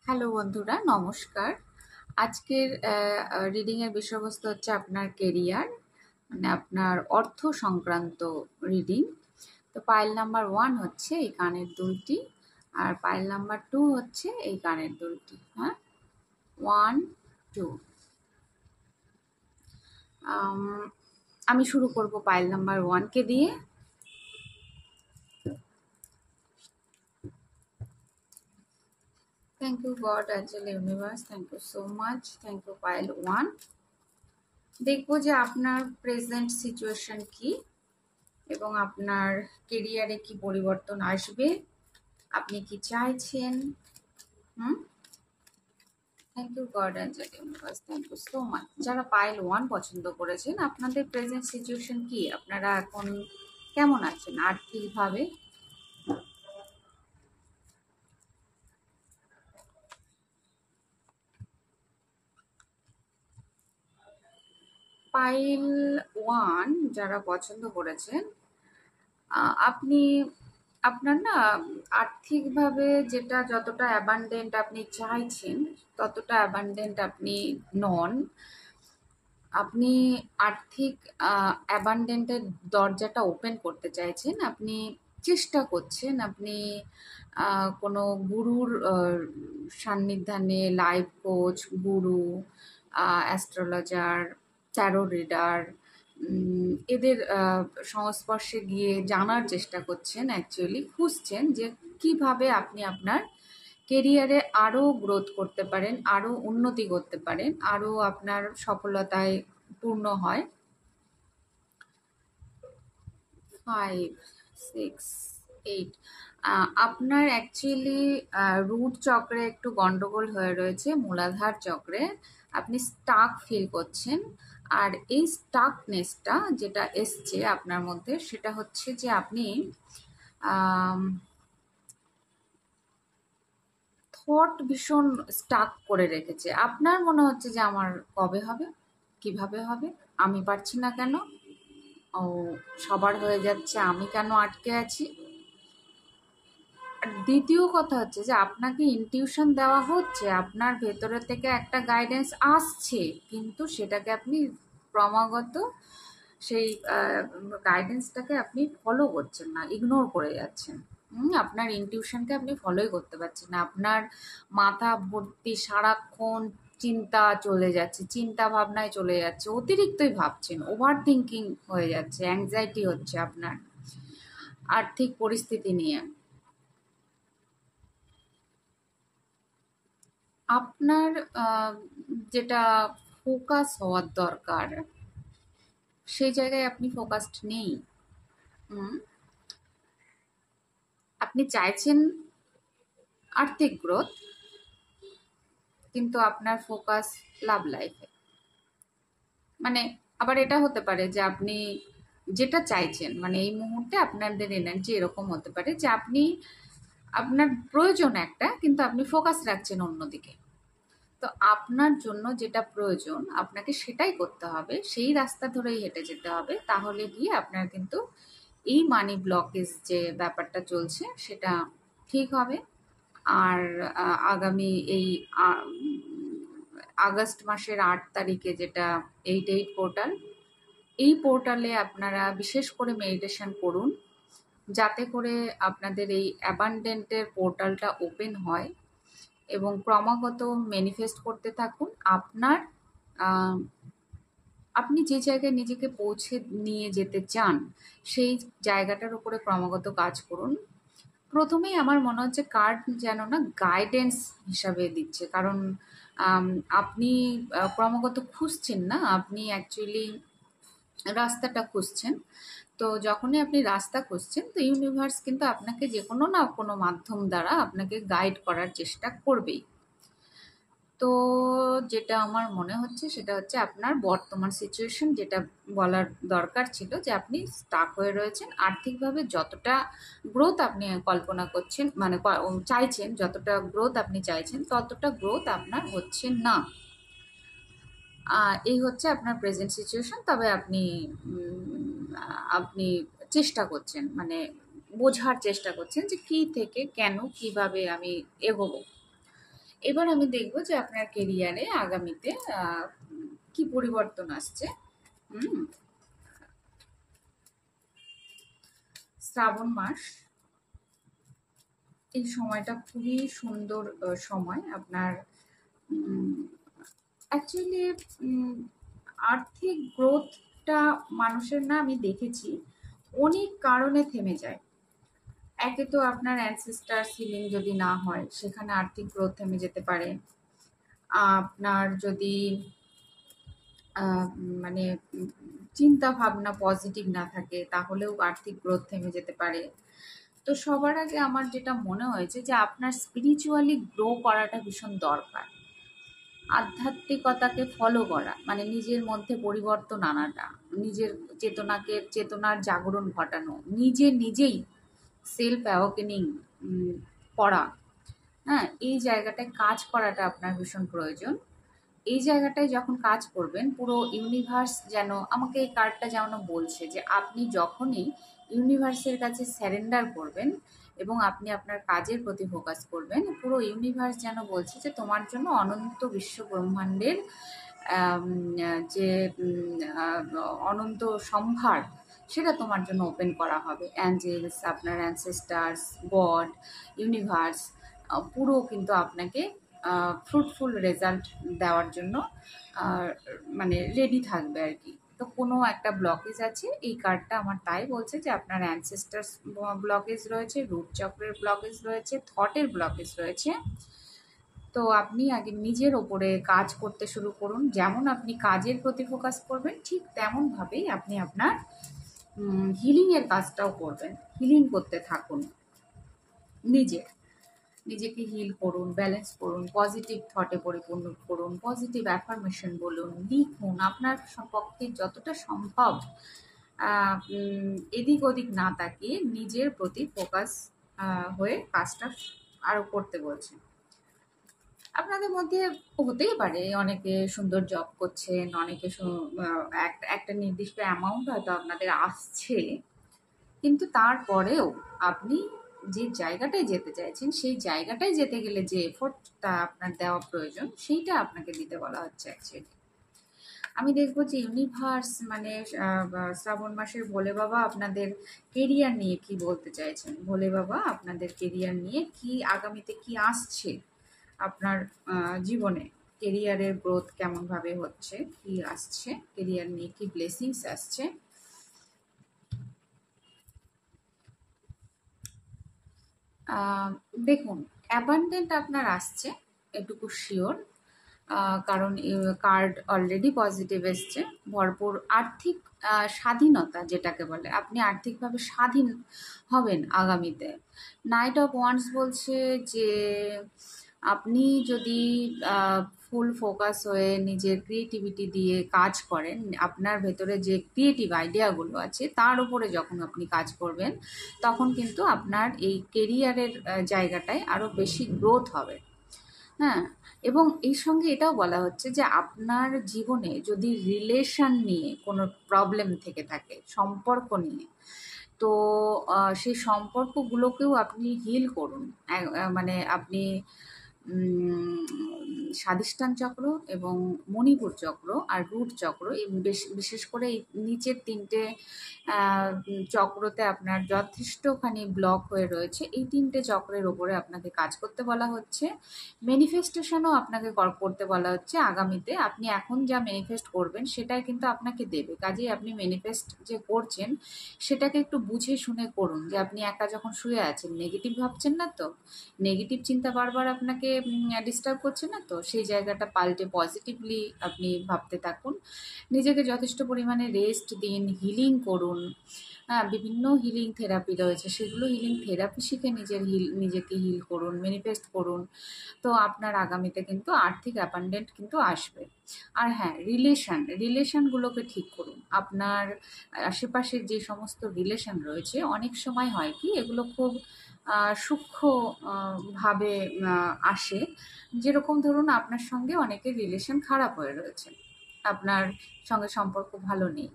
Hello বন্ধুরা, নমস্কার। আজকের রিডিং এর বিষয়বস্তু হচ্ছে আপনার কেরিয়ার, মানে আপনার অর্থ সংক্রান্ত রিডিং। তো পাইল নাম্বার 1 হচ্ছে এই কানের দুলটি, আর পাইল নাম্বার 2 হচ্ছে এই কানের দুলটি। হ্যাঁ, 1 2। আমি শুরু করব পাইল নাম্বার 1 কে দিয়ে। Thank you God, angel, universe, thank you so much. Thank you pile 1। দেখবো যে আপনার প্রেজেন্ট সিচুয়েশন কি এবং আপনার কেরিয়ারে কি পরিবর্তন আসবে, আপনি কি চাইছেন। Thank you God, angel, universe, thank you so much. যারা পাইল 1 পছন্দ করেছেন, আপনাদের প্রেজেন্ট সিচুয়েশন কি, আপনারা এখন কেমন আছেন আর্থিকভাবে। পাইল 1 যারা পছন্দ করেছেন, আপনি আপনার না আর্থিকভাবে যেটা যতটা অ্যাবান্ডেন্ট আপনি চাইছেন ততটা অ্যাবান্ডেন্ট আপনি নন। আপনি আর্থিক অ্যাবান্ডেন্টের দরজাটা ওপেন করতে চাইছেন, আপনি চেষ্টা করছেন, আপনি কোনো গুরুর সান্নিধ্যে, লাইফ কোচ, গুরু, অ্যাস্ট্রোলজার, ট্যারো রিডার, এদের সংস্পর্শে গিয়ে জানার চেষ্টা করছেন, অ্যাকচুয়ালি খুঁজছেন যে কিভাবে আপনি আপনার কেরিয়ারে আরও গ্রোথ করতে পারেন, আরও উন্নতি করতে পারেন, আরও আপনার সফলতায় পূর্ণ হয়। 5 6 8। আপনার অ্যাকচুয়ালি রুট চক্রে একটু গন্ডগোল হয়ে রয়েছে, মূলাধার চক্রে আপনি স্টাক ফিল করছেন। আর এই স্টাকনেসটা যেটা এসছে আপনার মধ্যে, সেটা হচ্ছে যে আপনি থট ভীষণ স্টাক করে রেখেছে। আপনার মনে হচ্ছে যে আমার কবে হবে, কিভাবে হবে, আমি পারছি না কেন, ও সবার হয়ে যাচ্ছে, আমি কেন আটকে আছি। আর দ্বিতীয় কথা হচ্ছে যে আপনাকে ইনটিউশন দেওয়া হচ্ছে, আপনার ভেতরে থেকে একটা গাইডেন্স আসছে, কিন্তু সেটাকে আপনি ক্রমাগত সেই গাইডেন্সটাকে আপনি ফলো করছেন না, ইগনোর করে যাচ্ছেন। আপনার ইনটিউশনকে আপনি ফলোই করতে পারছেন না। আপনার মাথা ভর্তি সারাক্ষণ চিন্তা চলে যাচ্ছে, চিন্তা ভাবনায় চলে যাচ্ছে, অতিরিক্তই ভাবছেন, ওভার থিঙ্কিং হয়ে যাচ্ছে, অ্যাংজাইটি হচ্ছে আপনার আর্থিক পরিস্থিতি নিয়ে। আপনার যেটা ফোকাস হওয়ার দরকার, সেই জায়গায় আপনি ফোকাসড নেই। হুম, আপনি চাইছেন আর্থিক গ্রোথ, কিন্তু আপনার ফোকাস লাভ লাইফে। মানে আবার এটা হতে পারে যে আপনি যেটা চাইছেন, মানে এই মুহূর্তে আপনাদের এনার্জি এরকম হতে পারে যে আপনি আপনার প্রয়োজন একটা, কিন্তু আপনি ফোকাস রাখছেন অন্যদিকে। তো আপনার জন্য যেটা প্রয়োজন আপনাকে সেটাই করতে হবে, সেই রাস্তা ধরেই হেঁটে যেতে হবে, তাহলে গিয়ে আপনার কিন্তু এই মানি ব্লকেজ যে ব্যাপারটা চলছে সেটা ঠিক হবে। আর আগামী এই আগস্ট মাসের 8 তারিখে যেটা 8-8 পোর্টাল, এই পোর্টালে আপনারা বিশেষ করে মেডিটেশন করুন, যাতে করে আপনাদের এই অ্যাবান্ডেন্টের পোর্টালটা ওপেন হয় এবং ক্রমাগত ম্যানিফেস্ট করতে থাকুন। আপনার আপনি যে জায়গায় নিজেকে পৌঁছে নিয়ে যেতে চান সেই জায়গাটার উপরে ক্রমাগত কাজ করুন। প্রথমেই আমার মনে হচ্ছে কার্ড যেন না গাইডেন্স হিসাবে দিচ্ছে, কারণ আপনি ক্রমাগত খুঁজছেন না, আপনি অ্যাকচুয়ালি রাস্তাটা খুঁজছেন। তো যখনই আপনি রাস্তা খুঁজছেন, তো ইউনিভার্স কিন্তু আপনাকে যে কোনো না কোনো মাধ্যম দ্বারা আপনাকে গাইড করার চেষ্টা করবেই। তো যেটা আমার মনে হচ্ছে সেটা হচ্ছে আপনার বর্তমান সিচুয়েশন, যেটা বলার দরকার ছিল যে আপনি স্টাক হয়ে রয়েছেন আর্থিকভাবে। যতটা গ্রোথ আপনি কল্পনা করছেন, মানে চাইছেন, যতটা গ্রোথ আপনি চাইছেন ততটা গ্রোথ আপনার হচ্ছে না। এই হচ্ছে আপনার প্রেজেন্ট সিচুয়েশন। তবে আপনি চেষ্টা করছেন, মানে বোঝার চেষ্টা করছেন যে কি থেকে কেন, কিভাবে আমি এগোবো। এবার আমি দেখব যে আপনার কেরিয়ারে আগামীতে কি পরিবর্তন আসছে। হুম শ্রাবণ মাস, এই সময়টা খুবই সুন্দর সময় আপনার। অ্যাকচুয়ালি আর্থিক গ্রোথটা মানুষের, না আমি দেখেছি, অনেক কারণে থেমে যায়। একে তো আপনার অ্যানসেস্টার সিলিং যদি না হয়, সেখানে আর্থিক গ্রোথ থেমে যেতে পারে। আপনার যদি আহ, মানে চিন্তা ভাবনা পজিটিভ না থাকে, তাহলেও আর্থিক গ্রোথ থেমে যেতে পারে। তো সবার আগে আমার যেটা মনে হয়েছে যে আপনার স্পিরিচুয়ালি গ্রো করাটা ভীষণ দরকার। আধ্যাত্মিকতাকে ফলো করা মানে নিজের মধ্যে পরিবর্তন আনাটা, নিজের চেতনার জাগরণ ঘটানো, নিজেই সেলফ অ্যাওয়াকেনিং করা। হ্যাঁ, এই জায়গাটায় কাজ করাটা আপনার ভীষণ প্রয়োজন। এই জায়গাটায় যখন কাজ করবেন, পুরো ইউনিভার্স যেন, আমাকে এই কার্ডটা যেন বলছে যে আপনি যখনই ইউনিভার্সের কাছে স্যারেন্ডার করবেন এবং আপনি আপনার কাজের প্রতি ফোকাস করবেন, পুরো ইউনিভার্স যেন বলছে যে তোমার জন্য অনন্ত বিশ্ব ব্রহ্মাণ্ডের আম, যে অনন্ত সম্ভার, সেটা তোমার জন্য ওপেন করা হবে। অ্যাঞ্জেলস, আপনার অ্যানসেস্টার্স, গড, ইউনিভার্স পুরো কিন্তু আপনাকে ফ্রুটফুল রেজাল্ট দেওয়ার জন্য মানে রেডি থাকবে আর কি। তো কোনো একটা ব্লকেজ আছে, এই কার্ডটা আমার তাই বলছে যে আপনার অ্যানসেস্টার্স ব্লকেজ রয়েছে, রুট চক্রের ব্লকেজ রয়েছে, থটের ব্লকেজ রয়েছে। তো আপনি আগে নিজের ওপরে কাজ করতে শুরু করুন। যেমন আপনি কাজের প্রতি ফোকাস করবেন, ঠিক তেমনভাবেই আপনি আপনার হিলিংয়ের কাজটাও করবেন। হিলিং করতে থাকুন, নিজেকে হিল করুন, ব্যালেন্স করুন, পজিটিভ থটে পরিপূর্ণ করুন, পজিটিভ অ্যাফার্মেশন বলুন, লিখুন। আপনার পক্ষে যতটা সম্ভব এদিক ওদিক না তাকিয়ে নিজের প্রতি ফোকাস হয়ে কাজটা আরও করতে বলছেন। আপনাদের মধ্যে হতেই পারে অনেকে সুন্দর জব করছেন, অনেকে একটা নির্দিষ্ট অ্যামাউন্ট হয়তো আপনাদের আসছে, কিন্তু তারপরেও আপনি যে জায়গাটায় যেতে চাইছেন, সেই জায়গাটায় যেতে গেলে যে এফোর্টটা আপনার দেওয়া প্রয়োজন, সেইটা আপনাকে দিতে বলা হচ্ছে অ্যাকচুয়ালি। আমি দেখবো যে ইউনিভার্স মানে শ্রাবণ মাসের ভোলে বাবা আপনাদের কেরিয়ার নিয়ে কি বলতে চাইছেন। ভোলে বাবা আপনাদের কেরিয়ার নিয়ে কি, আগামীতে কি আসছে আপনার জীবনে, কেরিয়ারের গ্রোথ কেমনভাবে হচ্ছে, কি আসছে, কেরিয়ার নিয়ে কি ব্লেসিংস আসছে। দেখুন, অ্যাবান্ডেন্ট আপনার আসছে, এটুকু শিওর। কারণ কার্ড অলরেডি পজিটিভ এসছে। ভরপুর আর্থিক স্বাধীনতা যেটাকে বলে, আপনি আর্থিকভাবে স্বাধীন হবেন আগামীতে। নাইট অফ ওয়ান্স বলছে যে আপনি যদি ফুল ফোকাস হয়ে নিজের ক্রিয়েটিভিটি দিয়ে কাজ করেন, আপনার ভেতরে যে ক্রিয়েটিভ আইডিয়াগুলো আছে তার উপরে যখন আপনি কাজ করবেন, তখন কিন্তু আপনার এই কেরিয়ারের জায়গাটায় আরও বেশি গ্রোথ হবে। হ্যাঁ, এবং এই সঙ্গে এটাও বলা হচ্ছে যে আপনার জীবনে যদি রিলেশন নিয়ে কোনো প্রবলেম থেকে থাকে, সম্পর্ক নিয়ে, তো সেই সম্পর্কগুলোকেও আপনি হিল করুন। মানে আপনি স্বাধিষ্ঠান চক্র এবং মণিপুর চক্র আর রুট চক্র, এই বিশেষ করে এই নিচের তিনটে চক্রতে আপনার যথেষ্টখানি ব্লক হয়ে রয়েছে। এই তিনটে চক্রের ওপরে আপনাকে কাজ করতে বলা হচ্ছে। ম্যানিফেস্টেশনও আপনাকে করতে বলা হচ্ছে। আগামীতে আপনি এখন যা ম্যানিফেস্ট করবেন সেটাই কিন্তু আপনাকে দেবে। কাজেই আপনি ম্যানিফেস্ট যে করছেন সেটাকে একটু বুঝে শুনে করুন। যে আপনি একা যখন শুয়ে আছেন, নেগেটিভ ভাবছেন না তো, নেগেটিভ চিন্তা বারবার আপনাকে ডিস্টার্ব করছে না তো, সেই জায়গাটা পাল্টে পজিটিভলি আপনি ভাবতে থাকুন। নিজেকে যথেষ্ট পরিমাণে রেস্ট দিন, হিলিং করুন। হ্যাঁ, বিভিন্ন হিলিং থেরাপি রয়েছে, সেগুলো হিলিং থেরাপি শিখে নিজেকে হিল করুন, ম্যানিফেস্ট করুন। তো আপনার আগামীতে কিন্তু আর্থিক অ্যাবান্ডেন্ট কিন্তু আসবে। আর হ্যাঁ, রিলেশনগুলোকে ঠিক করুন। আপনার আশেপাশের যে সমস্ত রিলেশন রয়েছে, অনেক সময় হয় কি এগুলো খুব সূক্ষ্ম ভাবে আসে। যেরকম ধরুন আপনার সঙ্গে অনেকের রিলেশন খারাপ হয়ে রয়েছে, আপনার সঙ্গে সম্পর্ক ভালো নেই।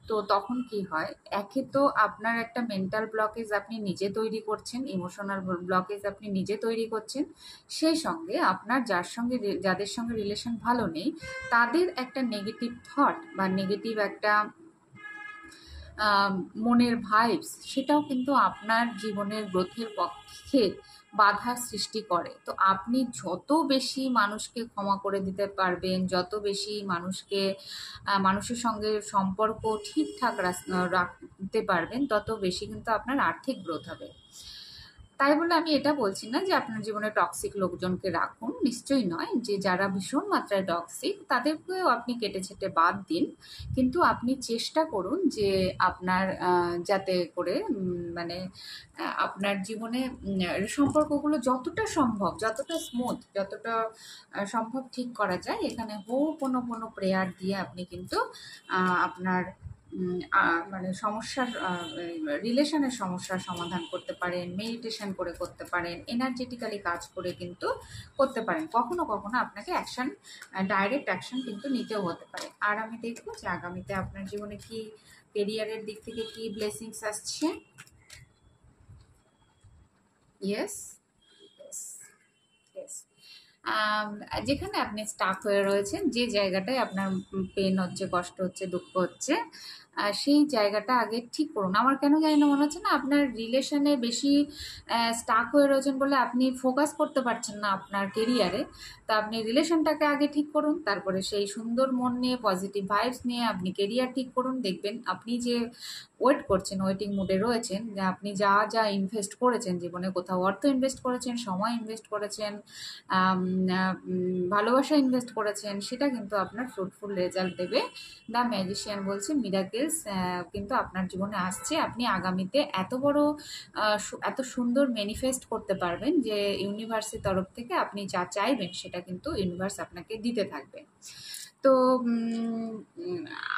তো তখন কি হয়, একে তো আপনার একটা মেন্টাল ব্লকেজ আপনি নিজে তৈরি করছেন, ইমোশনাল ব্লকেজ আপনি নিজে তৈরি করছেন। সেই সঙ্গে আপনার যাদের সঙ্গে রিলেশন ভালো নেই, তাদের একটা নেগেটিভ থট বা নেগেটিভ একটা মনের ভাইবস, সেটাও কিন্তু আপনার জীবনের গ্রোথের পক্ষে বাধার সৃষ্টি করে। তো আপনি যত বেশি মানুষকে ক্ষমা করে দিতে পারবেন, যত বেশি মানুষের সঙ্গে সম্পর্ক ঠিকঠাক রাখতে পারবেন, তত বেশি কিন্তু আপনার আর্থিক গ্রোথ হবে। তাই বলে আমি এটা বলছি না যে আপনার জীবনে টক্সিক লোকজনকে রাখুন, নিশ্চয়ই নয়। যে যারা ভীষণ মাত্রায় টক্সিক তাদেরকেও আপনি কেটে ছেটে বাদ দিন, কিন্তু আপনি চেষ্টা করুন যে আপনার যাতে করে মানে আপনার জীবনে সম্পর্কগুলো যতটা সম্ভব, যতটা স্মুথ, যতটা সম্ভব ঠিক করা যায়। এখানে হোপোনোপোনো প্রেয়ার দিয়ে আপনি কিন্তু আপনার মানে রিলেশনের সমস্যার সমাধান করতে পারেন, মেডিটেশন করে করতে পারেন, এনার্জেটিক্যালি কাজ করে কিন্তু করতে পারেন। কখনো কখনো আপনাকে ডাইরেক্ট অ্যাকশন কিন্তু নিতেও হতে পারে। আর আমি দেখবো যে আগামীতে আপনার জীবনে কি কেরিয়ারের দিক থেকে কি ব্লেসিংস আসছে। Yes, yes, yes. যেখানে আপনি স্টাক হয়ে রয়েছেন, যে জায়গাটায় আপনার পেন হচ্ছে, কষ্ট হচ্ছে, দুঃখ হচ্ছে, সেই জায়গাটা আগে ঠিক করুন। আমার কেন জানি না মনে হচ্ছে না আপনার রিলেশনে বেশি স্টাক হয়ে রয়েছেন বলে আপনি ফোকাস করতে পারছেন না আপনার কেরিয়ারে। তা আপনি রিলেশনটাকে আগে ঠিক করুন, তারপরে সেই সুন্দর মন নিয়ে, পজিটিভ ভাইবস নিয়ে আপনি কেরিয়ার ঠিক করুন। দেখবেন আপনি যে ওয়েটিং মুডে রয়েছেন, যে আপনি যা যা ইনভেস্ট করেছেন জীবনে, কোথাও অর্থ ইনভেস্ট করেছেন, সময় ইনভেস্ট করেছেন, ভালোবাসা ইনভেস্ট করেছেন, সেটা কিন্তু আপনার ফ্রুটফুল রেজাল্ট দেবে। দ্য ম্যাজিশিয়ান বলছে মিরাকেলস কিন্তু আপনার জীবনে আসছে। আপনি আগামীতে এত সুন্দর ম্যানিফেস্ট করতে পারবেন যে ইউনিভার্সের তরফ থেকে আপনি যা চাইবেন সেটা কিন্তু ইউনিভার্স আপনাকে দিতে থাকবে। তো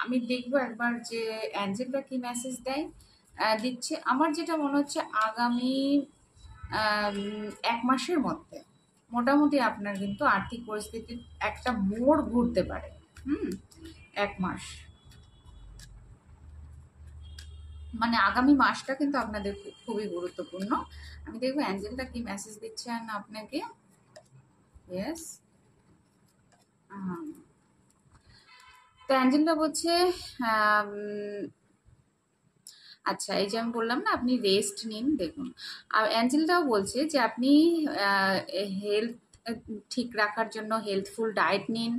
আমি দেখবো একবার যে অ্যাঞ্জেলরা কি মেসেজ দিচ্ছে। আমার যেটা মনে হচ্ছে আগামী 1 মাসের মধ্যে মোটামুটি আপনার কিন্তু আর্থিক পরিস্থিতির একটা মোড় ঘুরতে পারে। 1 মাস, মানে আগামী মাসটা কিন্তু আপনাদের খুবই গুরুত্বপূর্ণ। আমি দেখবো অ্যাঞ্জেলটা কি মেসেজ দিচ্ছেন আপনাকে। ইয়েস, তো অ্যাঞ্জেলটা বলছে আচ্ছা, এই যে আমি বললাম না আপনি রেস্ট নিন। দেখুন, আর অ্যাঞ্জেলটাও বলছে যে আপনি হেলথ ঠিক রাখার জন্য হেলথফুল ডায়েট নিন,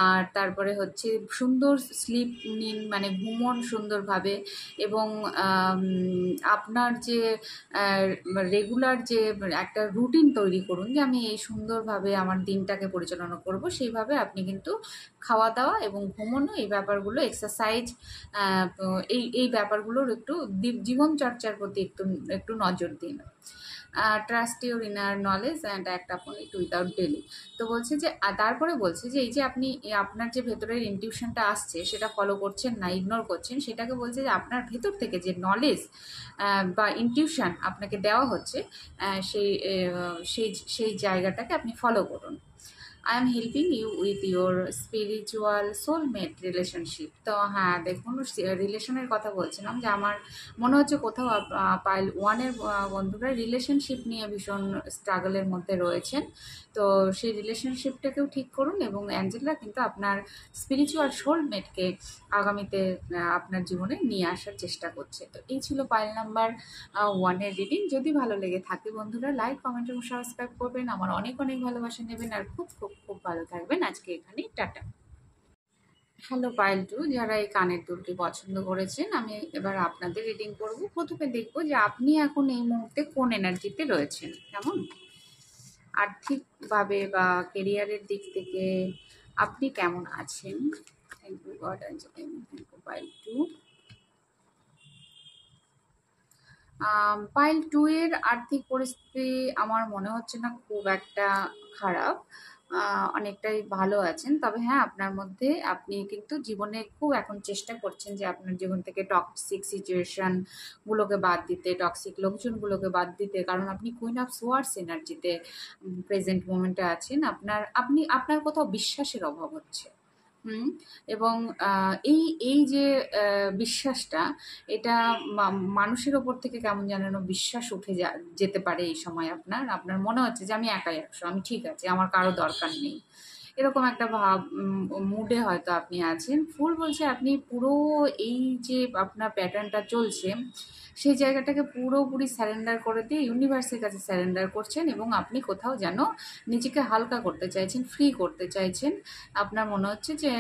আর তারপরে হচ্ছে সুন্দর স্লিপ নিন, মানে ঘুমন সুন্দরভাবে, এবং আপনার যে রেগুলার যে একটা রুটিন তৈরি করুন যে আমি এই সুন্দরভাবে আমার দিনটাকে পরিচালনা করব, সেইভাবে আপনি কিন্তু খাওয়া দাওয়া এবং ঘুমোনো, এই ব্যাপারগুলো, এক্সারসাইজ, এই ব্যাপারগুলোর একটু জীবনচর্চার প্রতি একটু একটু নজর দিন। Trust your inner knowledge and act আপন ইট উইদাউট ডেলি। তো বলছে যে তারপরে বলছে যে এই যে আপনি আপনার যে ভেতরের ইনটিউশনটা আসছে সেটা ফলো করছেন না, ইগনোর করছেন, সেটাকে বলছে যে আপনার ভেতর থেকে যে নলেজ বা ইনটিউশন আপনাকে দেওয়া হচ্ছে, সেই জায়গাটাকে আপনি ফলো করুন। I am helping you with your spiritual soulmate relationship. তো হ্যাঁ, দেখুন, রিলেশনের কথা বলছিলাম যে আমার মনে হচ্ছে কোথাও পাইল 1-এর বন্ধুরা রিলেশনশিপ নিয়ে ভীষণ স্ট্রাগলের মধ্যে রয়েছেন। তো সেই রিলেশনশিপটাকেও ঠিক করুন, এবং অ্যাঞ্জেলরা কিন্তু আপনার স্পিরিচুয়াল সোলমেটকে আগামীতে আপনার জীবনে নিয়ে আসার চেষ্টা করছে। তো এই ছিল পাইল নাম্বার 1-এর রিডিং। যদি ভালো লেগে থাকে বন্ধুরা, লাইক, কমেন্ট এবং সাবস্ক্রাইব করবেন। আমার অনেক অনেক ভালোবাসা নেবেন, আর খুব খুব খুব ভালো থাকবেন। আজকে এখানেই টাটা। হ্যালো পাইল 2, যারা এই কানের দুলটি পছন্দ করেছেন, আমি এবার আপনাদের রিডিং করব। প্রথমে দেখবো যে আপনি এখন এই মুহূর্তে কোন এনার্জিতে রয়েছেন, কেমন আর্থিকভাবে বা কেরিয়ারের দিক থেকে আপনি কেমন আছেন। Thank you God, thank you pile 2। Pile 2 এর আর্থিক পরিস্থিতি আমার মনে হচ্ছে না খুব একটা খারাপ, অনেকটাই ভালো আছেন। তবে হ্যাঁ, আপনার মধ্যে আপনি কিন্তু জীবনে খুব এখন চেষ্টা করছেন যে আপনার জীবন থেকে টক্সিক সিচুয়েশনগুলোকে বাদ দিতে, টক্সিক লোকজনগুলোকে বাদ দিতে, কারণ আপনি কুইন অফ সোয়ার্ডস এনার্জিতে প্রেজেন্ট মোমেন্টে আছেন। আপনার কোথাও বিশ্বাসের অভাব হচ্ছে। হুম, এবং এই এই যে বিশ্বাসটা, এটা মানুষের ওপর থেকে কেমন যেন বিশ্বাস উঠে যেতে পারে এই সময়। আপনার আপনার মনে হচ্ছে যে আমি একাই ১০০, আমি ঠিক আছে, আমার কারো দরকার নেই। এরকম একটা ভাব মুডে হয়তো আপনি আছেন। ফুল বলছে আপনি পুরো এই যে আপনার প্যাটার্নটা চলছে, সেই জায়গাটাকে পুরোপুরি স্যারেন্ডার করে দিয়ে ইউনিভার্সের কাছে স্যারেন্ডার করছেন, এবং আপনি কোথাও যেন নিজেকে হালকা করতে চাইছেন, ফ্রি করতে চাইছেন। আপনার মনে হচ্ছে যে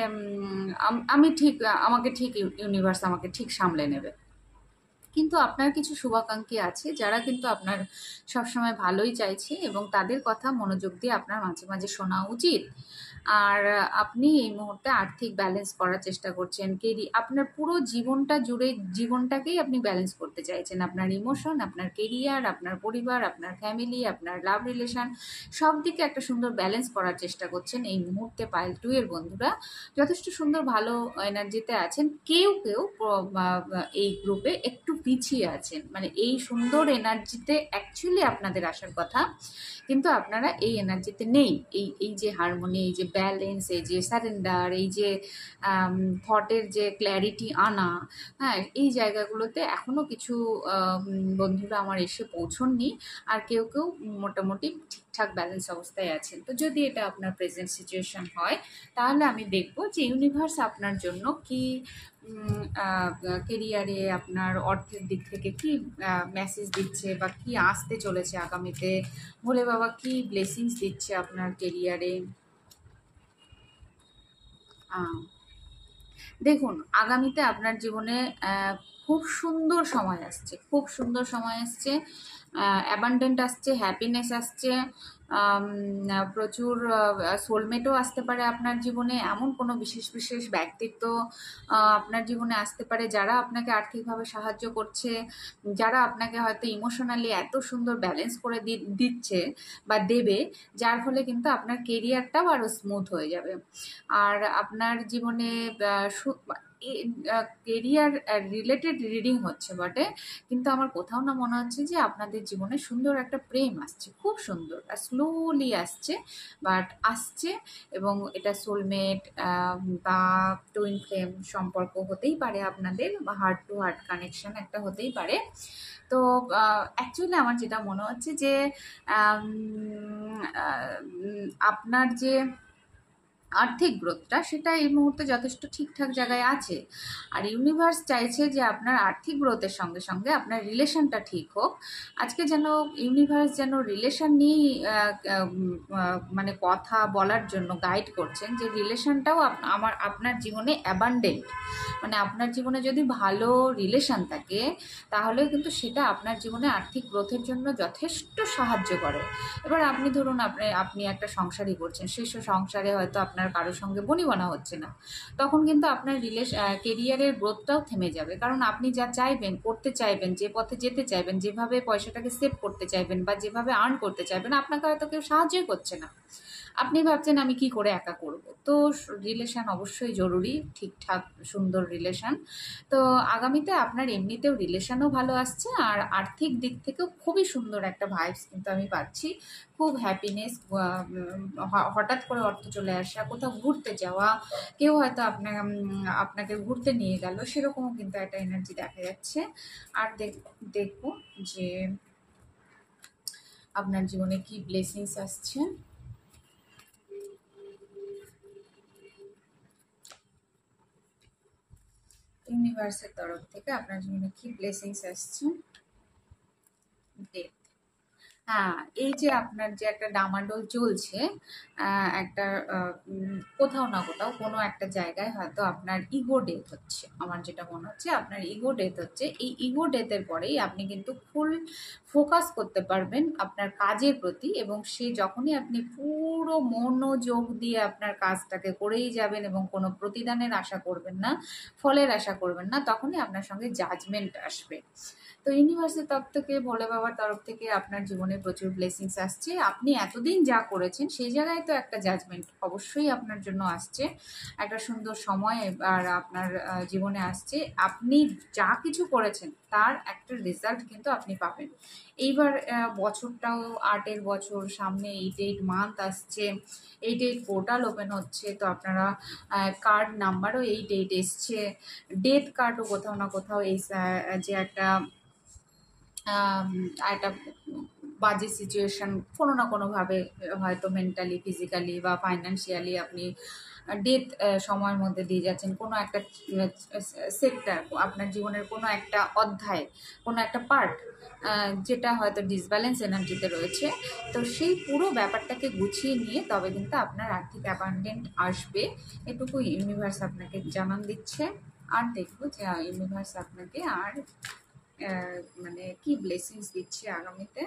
আমি ঠিক, আমাকে ঠিক ইউনিভার্স আমাকে ঠিক সামলে নেবে। কিন্তু আপনার কিছু শুভাকাঙ্ক্ষী আছে যারা কিন্তু আপনার সবসময় ভালোই চাইছে, এবং তাদের কথা মনোযোগ দিয়ে আপনার মাঝে মাঝে শোনা উচিত। আর আপনি এই মুহূর্তে আর্থিক ব্যালেন্স করার চেষ্টা করছেন, আপনার পুরো জীবনটা জুড়ে, জীবনটাকেই আপনি ব্যালেন্স করতে চাইছেন। আপনার ইমোশন, আপনার কেরিয়ার, আপনার পরিবার, আপনার ফ্যামিলি, আপনার লাভ রিলেশন, সব দিকে একটা সুন্দর ব্যালেন্স করার চেষ্টা করছেন এই মুহূর্তে। পাইল 2 এর বন্ধুরা যথেষ্ট সুন্দর ভালো এনার্জিতে আছেন। কেউ কেউ এই গ্রুপে একটু পিছিয়ে আছেন, মানে এই সুন্দর এনার্জিতে অ্যাকচুয়ালি আপনাদের আসার কথা, কিন্তু আপনারা এই এনার্জিতে নেই। এই এই যে হারমোনি, এই যে ব্যালেন্স, এই যে সারেন্ডার, এই যে থটের যে ক্ল্যারিটি আনা, হ্যাঁ, এই জায়গাগুলোতে এখনো কিছু বন্ধুরা আমার এসে পৌঁছননি। আর কেউ কেউ মোটামুটি ঠিকঠাক ব্যালেন্স অবস্থায় আছেন। তো যদি এটা আপনার প্রেজেন্ট সিচুয়েশন হয়, তাহলে আমি দেখব যে ইউনিভার্স আপনার জন্য কি কেরিয়ারে, আপনার অর্থের দিক থেকে কি মেসেজ দিচ্ছে, বা কি আসতে চলেছে আগামীতে। ভোলে বাবা কি ব্লেসিংস দিচ্ছে আপনার কেরিয়ারে। দেখুন, আগামীতে আপনার জীবনে খুব সুন্দর সময় আসছে, খুব সুন্দর সময় আসছে। অ্যাবান্ডেন্ট আসছে, হ্যাপিনেস আসছে, প্রচুর সোলমেটও আসতে পারে আপনার জীবনে। এমন কোনো বিশেষ বিশেষ ব্যক্তিত্ব আপনার জীবনে আসতে পারে যারা আপনাকে আর্থিকভাবে সাহায্য করছে, যারা আপনাকে হয়তো ইমোশনালি এত সুন্দর ব্যালেন্স করে দিচ্ছে বা দেবে, যার ফলে কিন্তু আপনার কেরিয়ারটাও আরও স্মুথ হয়ে যাবে। আর আপনার জীবনে কেরিয়ার রিলেটেড রিডিং হচ্ছে বটে, কিন্তু আমার কোথাও না মনে হচ্ছে যে আপনাদের জীবনে সুন্দর একটা প্রেম আসছে, খুব সুন্দর আর স্লোলি আসছে, বাট আসছে। এবং এটা সোলমেট বা টুইন ফ্লেম সম্পর্ক হতেই পারে আপনাদের, বা হার্ট টু হার্ট কানেকশন একটা হতেই পারে। তো অ্যাকচুয়ালি আমার যেটা মনে হচ্ছে যে আপনার যে আর্থিক গ্রোথটা, সেটা এই মুহূর্তে যথেষ্ট ঠিকঠাক জায়গায় আছে। আর ইউনিভার্স চাইছে যে আপনার আর্থিক গ্রোথের সঙ্গে সঙ্গে আপনার রিলেশনটা ঠিক হোক। আজকে যেন ইউনিভার্স যেন রিলেশন নিয়েই মানে কথা বলার জন্য গাইড করছেন, যে রিলেশনটাও আপনার জীবনে অ্যাবান্ডেন্ট, মানে আপনার জীবনে যদি ভালো রিলেশন থাকে, তাহলে কিন্তু সেটা আপনার জীবনে আর্থিক গ্রোথের জন্য যথেষ্ট সাহায্য করে। এবার আপনি ধরুন আপনি একটা সংসারই করছেন, সেই সংসারে হয়তো আপনার কারোর সঙ্গে বনিবনা হচ্ছে না, তখন কিন্তু আপনার কেরিয়ারের গ্রোথটাও থেমে যাবে। কারণ আপনি যা চাইবেন, করতে চাইবেন, যে পথে যেতে চাইবেন, যেভাবে পয়সাটাকে সেভ করতে চাইবেন বা যেভাবে আর্ন করতে চাইবেন, আপনাকে হয়তো কেউ সাহায্যই করছে না। আপনি ভাবছেন আমি কি করে একা করব। তো রিলেশন অবশ্যই জরুরি, ঠিকঠাক সুন্দর রিলেশন। তো আগামীতে আপনার এমনিতেও রিলেশনও ভালো আসছে, আর আর্থিক দিক থেকেও খুবই সুন্দর একটা ভাইবস কিন্তু আমি পাচ্ছি। খুব হ্যাপিনেস, হঠাৎ করে অর্থ চলে আসা, কোথাও ঘুরতে যাওয়া, কেউ হয়তো আপনাকে ঘুরতে নিয়ে গেল, সেরকমও কিন্তু একটা এনার্জি দেখা যাচ্ছে। আর দেখবো যে আপনার জীবনে কি ব্লেসিংস আসছে। ইউনিভার্সের তরফ থেকে আপনার জীবনে কি ব্লেসিংস আসছে। ডেথ। হ্যাঁ, এই যে আপনার যে একটা ডামাডোল চলছে, একটা কোথাও না কোথাও কোনো একটা জায়গায় হয়তো আপনার ইগো ডেথ হচ্ছে। আমার যেটা মনে হচ্ছে আপনার ইগো ডেথ হচ্ছে। এই ইগো ডেথের পরেই আপনি কিন্তু ফুল ফোকাস করতে পারবেন আপনার কাজের প্রতি, এবং যখনই আপনি পুরো মনোযোগ দিয়ে আপনার কাজটাকে করেই যাবেন এবং কোনো প্রতিদানের আশা করবেন না, ফলের আশা করবেন না, তখনই আপনার সঙ্গে জাজমেন্ট আসবে। তো ইউনিভার্সের তরফ থেকে, ভোলে বাবার তরফ থেকে আপনার জীবনে প্রচুর ব্লেসিংস আসছে। আপনি এতদিন যা করেছেন সেই জায়গায় তো একটা জাজমেন্ট অবশ্যই আপনার জন্য আসছে। একটা সুন্দর সময় আর আপনার জীবনে আসছে। আপনি যা কিছু করেছেন তার একটা রেজাল্ট কিন্তু আপনি পাবেন। এইবার বছরটাও 8-এর বছর, সামনে 8-8 মান্থ আসছে, 8-8 পোর্টাল ওপেন হচ্ছে। তো আপনারা কার্ড নাম্বারও 8-8 এসছে, ডেথ কার্ডও কোথাও না কোথাও এই যে একটা আম একটা বাজে সিচুয়েশন কোনো না কোনোভাবে, হয়তো মেন্টালি, ফিজিক্যালি বা ফাইন্যান্সিয়ালি আপনি ডেথ সময়ের মধ্যে দিয়ে যাচ্ছেন। কোনো একটা সেক্টর, আপনার জীবনের কোনো একটা অধ্যায়, কোনো একটা পার্ট যেটা হয়তো ডিসব্যালেন্স এনার্জিতে রয়েছে। তো সেই পুরো ব্যাপারটাকে গুছিয়ে নিয়ে তবে কিন্তু আপনার আর্থিক অ্যাবান্ডেন্ট আসবে, এটুকু ইউনিভার্স আপনাকে জানান দিচ্ছে। আর দেখবো যে ইউনিভার্স আপনাকে আর মানে কি ব্লেসিংস দিচ্ছে আগামীতে।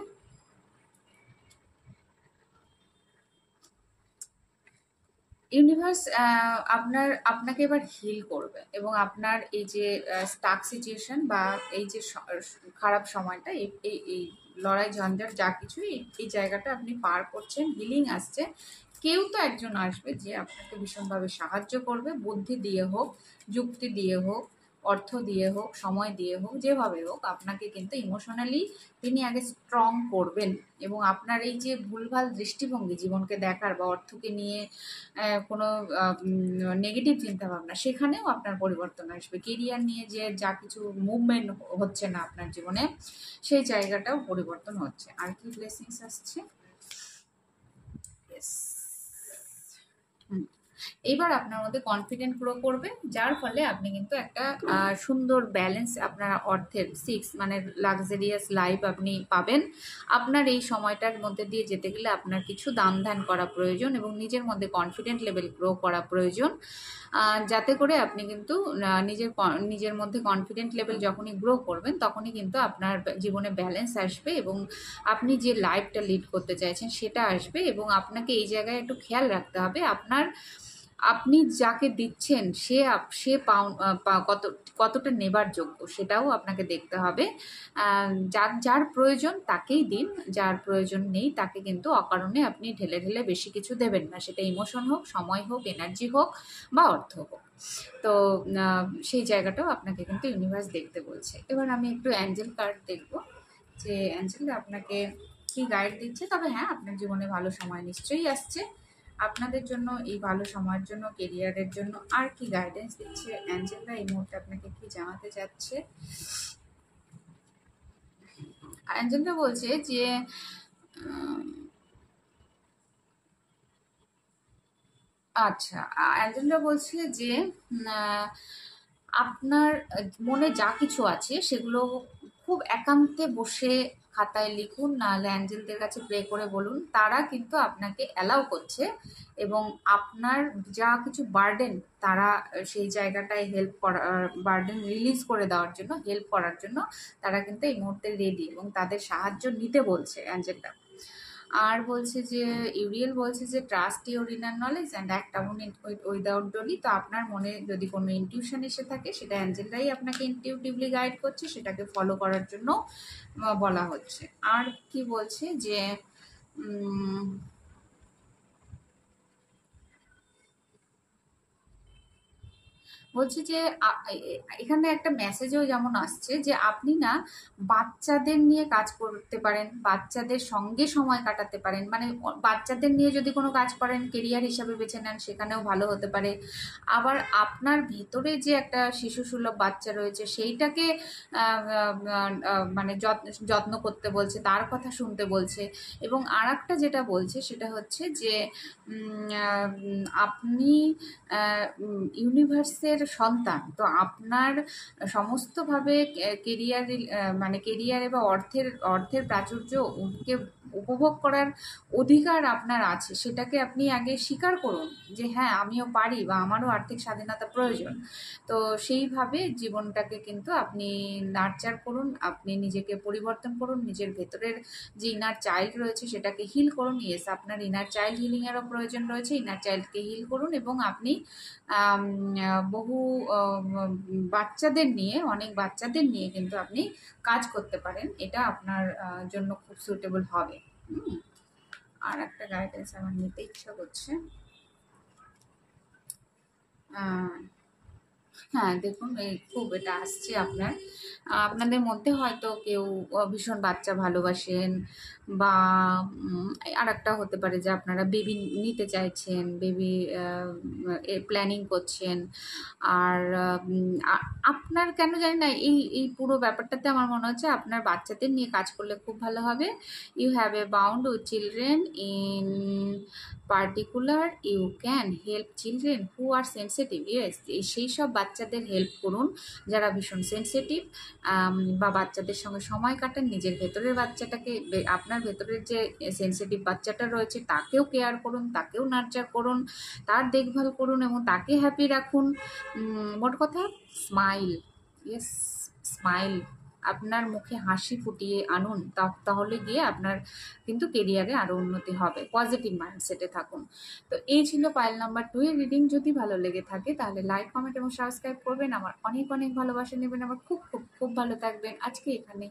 ইউনিভার্স আপনাকে এবার হিল করবে, এবং আপনার এই যে স্টাক সিচুয়েশন বা এই যে খারাপ সময়টা, এই লড়াই ঝঞ্ঝাট যা কিছু, এই জায়গাটা আপনি পার করছেন, হিলিং আসছে। কেউ তো একজন আসবে যে আপনাকে ভীষণভাবে সাহায্য করবে, বুদ্ধি দিয়ে হোক, যুক্তি দিয়ে হোক, অর্থ দিয়ে হোক, সময় দিয়ে হোক, যেভাবে হোক আপনাকে কিন্তু ইমোশনালি তিনি আগে স্ট্রং করবেন। এবং আপনার এই যে ভুলভাল দৃষ্টিভঙ্গি জীবনকে দেখার বা অর্থকে নিয়ে কোনো নেগেটিভ চিন্তাভাবনা, সেখানেও আপনার পরিবর্তন আসবে। কেরিয়ার নিয়ে যে যা কিছু মুভমেন্ট হচ্ছে না আপনার জীবনে, সেই জায়গাটাও পরিবর্তন হচ্ছে। আর কি ব্লেসিংস আসছে? ইয়েস। এইবার আপনার মধ্যে কনফিডেন্ট গ্রো করবে, যার ফলে আপনি কিন্তু একটা সুন্দর ব্যালেন্স আপনার অর্থের 6 মানে লাক্সারিয়াস লাইফ আপনি পাবেন। আপনার এই সময়টার মধ্যে দিয়ে যেতে গেলে আপনার কিছু দান ধ্যান করা প্রয়োজন এবং নিজের মধ্যে কনফিডেন্ট লেভেল গ্রো করা প্রয়োজন, যাতে করে আপনি কিন্তু নিজের মধ্যে কনফিডেন্ট লেভেল যখনই গ্রো করবেন তখনই কিন্তু আপনার জীবনে ব্যালেন্স আসবে এবং আপনি যে লাইফটা লিড করতে চাইছেন সেটা আসবে। এবং আপনাকে এই জায়গায় একটু খেয়াল রাখতে হবে, আপনি যাকে দিচ্ছেন সে কতটা নেবার যোগ্য, সেটাও আপনাকে দেখতে হবে। যার প্রয়োজন তাকেই দিন, যার প্রয়োজন নেই তাকে কিন্তু অকারণে আপনি ঢেলে ঢেলে বেশি কিছু দেবেন না, সেটা ইমোশন হোক, সময় হোক, এনার্জি হোক বা অর্থ হোক। তো সেই জায়গাটাও আপনাকে কিন্তু ইউনিভার্স দেখতে বলছে। এবার আমি একটু অ্যাঞ্জেল কার্ড দেখব যে অ্যাঞ্জেল আপনাকে কি গাইড দিচ্ছে। তবে হ্যাঁ, আপনার জীবনে ভালো সময় নিশ্চয়ই আসছে। আপনাদের জন্য এই ভালো সময়ের জন্য, কেরিয়ারের জন্য আর কি গাইডেন্স দিচ্ছে অ্যাঞ্জেলরা এই মুহূর্তে, আপনাকে কি জানাতে চাচ্ছে? অ্যাঞ্জেলরা বলছে যে আচ্ছা, অ্যাঞ্জেলরা বলছে যে আপনার মনে যা কিছু আছে সেগুলো খুব একান্তে বসে খাতায় লিখুন, নাহলে অ্যাঞ্জেলদের কাছে প্রে করে বলুন। তারা কিন্তু আপনাকে অ্যালাউ করছে এবং আপনার যা কিছু বার্ডেন, তারা সেই জায়গাটায় হেল্প করা, বার্ডেন রিলিজ করে দেওয়ার জন্য, হেল্প করার জন্য তারা কিন্তু এই মুহূর্তে রেডি এবং তাদের সাহায্য নিতে বলছে অ্যাঞ্জেলটা। আর বলছে যে ইউরিয়েল বলছে যে trust your inner knowledge and act on it without Dolly. তো আপনার মনে যদি কোনো ইনটিউশন এসে থাকে, সেটা অ্যাঞ্জেলরাই আপনাকে ইনটিউটিভলি গাইড করছে, সেটাকে ফলো করার জন্য বলা হচ্ছে। আর কি বলছে যে বলছি যে এখানে একটা মেসেজও যেমন আসছে যে আপনি না বাচ্চাদের নিয়ে কাজ করতে পারেন, বাচ্চাদের সঙ্গে সময় কাটাতে পারেন। মানে বাচ্চাদের নিয়ে যদি কোনো কাজ করেন, কেরিয়ার হিসাবে বেছে নেন, সেখানেও ভালো হতে পারে। আবার আপনার ভিতরে যে একটা শিশুসুলভ বাচ্চা রয়েছে, সেইটাকে মানে যত্ন করতে বলছে, তার কথা শুনতে বলছে। এবং আর একটা যেটা বলছে সেটা হচ্ছে যে আপনি ইউনিভার্সের সন্তান। তো আপনার সমস্তভাবে কেরিয়ার, মানে কেরিয়ারে বা অর্থের প্রাচুর্যকে উপভোগ করার অধিকার আপনার আছে। সেটাকে আপনি আগে স্বীকার করুন যে হ্যাঁ, আমিও পারি বা আমারও আর্থিক স্বাধীনতা প্রয়োজন। তো সেইভাবে জীবনটাকে কিন্তু আপনি নার্চার করুন, আপনি নিজেকে পরিবর্তন করুন, নিজের ভেতরের যে ইনার চাইল্ড রয়েছে সেটাকে হিল করুন। ইয়েস, আপনার ইনার চাইল্ড হিলিংয়েরও প্রয়োজন রয়েছে, ইনার চাইল্ডকে হিল করুন। এবং আপনি বহু বাচ্চাদের নিয়ে, অনেক বাচ্চাদের নিয়ে কিন্তু আপনি কাজ করতে পারেন, এটা আপনার জন্য খুব সুইটেবল হবে। আর একটা গাইডেন্স আমার নিতে ইচ্ছা করছে। হ্যাঁ, দেখুন এই খুব এটা আসছে আপনার। আপনাদের মধ্যে হয়তো কেউ ভীষণ বাচ্চা ভালোবাসেন বা আরেকটা হতে পারে যে আপনারা বেবি নিতে চাইছেন, বেবি আ প্ল্যানিং করছেন। আর আপনার কেন জানি না এই পুরো ব্যাপারটাতে আমার মনে হচ্ছে আপনার বাচ্চাদের নিয়ে কাজ করলে খুব ভালো হবে। You have a bond with children in particular you can help children who are sensitive. Yes, সেই সব বাচ্চাদের হেল্প করুন যারা ভীষণ সেনসিটিভ, বা বাচ্চাদের সঙ্গে সময় কাটান। নিজের ভেতরের বাচ্চাটাকে, আপনার ভেতরের যে সেনসিটিভ বাচ্চাটা রয়েছে তাকেও কেয়ার করুন, তাকেও নার্চার করুন, তার দেখভাল করুন এবং তাকে হ্যাপি রাখুন। মোট কথা স্মাইল, ইয়েস, স্মাইল, আপনার মুখে হাসি ফুটিয়ে আনুন, তাহলে গিয়ে আপনার কিন্তু কেরিয়ারে আরও উন্নতি হবে। পজিটিভ মাইন্ডসেটে থাকুন। তো এই ছিল পাইল নাম্বার 2 এর রিডিং। যদি ভালো লেগে থাকে তাহলে লাইক, কমেন্ট এবং সাবস্ক্রাইব করবেন। আমার অনেক অনেক ভালোবাসা নেবেন। আমার খুব খুব খুব ভালো থাকবেন। আজকে এখানে